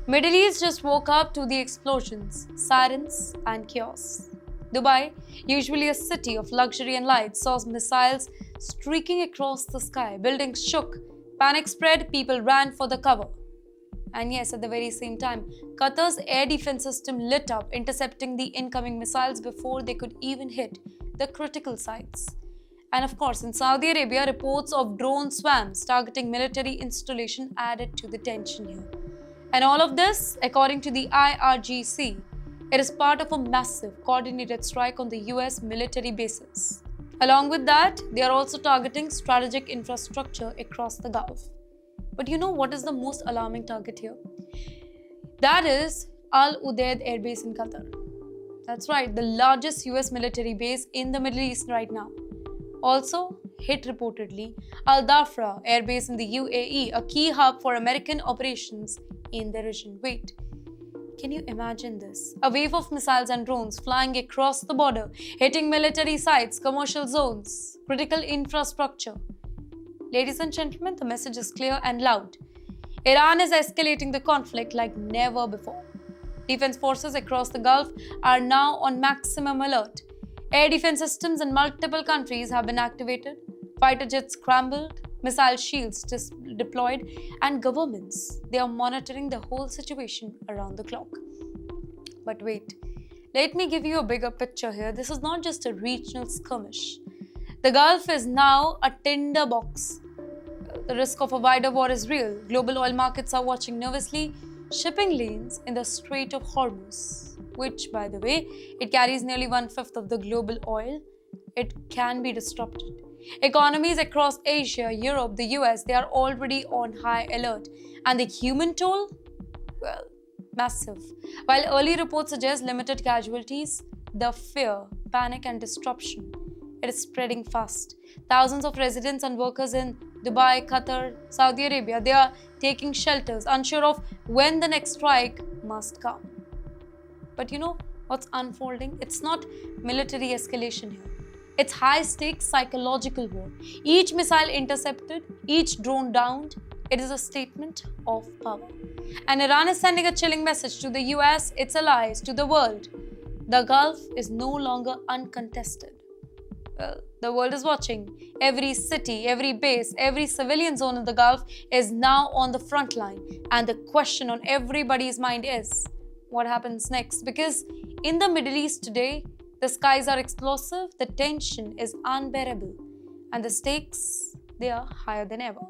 Middle East just woke up to the explosions, sirens and chaos. Dubai, usually a city of luxury and light, saw missiles streaking across the sky. Buildings shook, panic spread, people ran for the cover. And yes, at the very same time, Qatar's air defense system lit up, intercepting the incoming missiles before they could even hit the critical sites. And of course, in Saudi Arabia, reports of drone swarms targeting military installation added to the tension here. And all of this, according to the IRGC, it is part of a massive coordinated strike on the US military bases. Along with that, they are also targeting strategic infrastructure across the Gulf. But you know what is the most alarming target here? That is Al Udeid Air Base in Qatar. That's right, the largest US military base in the Middle East right now. Also hit reportedly Al Dhafra Air Base in the UAE, a key hub for American operations in the region. Wait, can you imagine this? A wave of missiles and drones flying across the border, hitting military sites, commercial zones, critical infrastructure. Ladies and gentlemen, the message is clear and loud. Iran is escalating the conflict like never before. Defense forces across the Gulf are now on maximum alert. Air defense systems in multiple countries have been activated, fighter jets scrambled, missile shields deployed, and governments, they are monitoring the whole situation around the clock. But wait, let me give you a bigger picture here. This is not just a regional skirmish. The Gulf is now a tinderbox. The risk of a wider war is real. Global oil markets are watching nervously. Shipping lanes in the Strait of Hormuz, which, by the way, it carries nearly 1/5 of the global oil, it can be disrupted. Economies across Asia, Europe, the US, they are already on high alert. And the human toll? Well, massive. While early reports suggest limited casualties, the fear, panic and disruption, it is spreading fast. Thousands of residents and workers in Dubai, Qatar, Saudi Arabia, they are taking shelters, unsure of when the next strike must come. But you know what's unfolding? It's not military escalation here. It's high-stakes psychological war. Each missile intercepted, each drone downed, it is a statement of power. And Iran is sending a chilling message to the US, its allies, to the world. The Gulf is no longer uncontested. Well, the world is watching. Every city, every base, every civilian zone in the Gulf is now on the front line. And the question on everybody's mind is, what happens next? Because in the Middle East today, the skies are explosive, the tension is unbearable, and the stakes, they are higher than ever.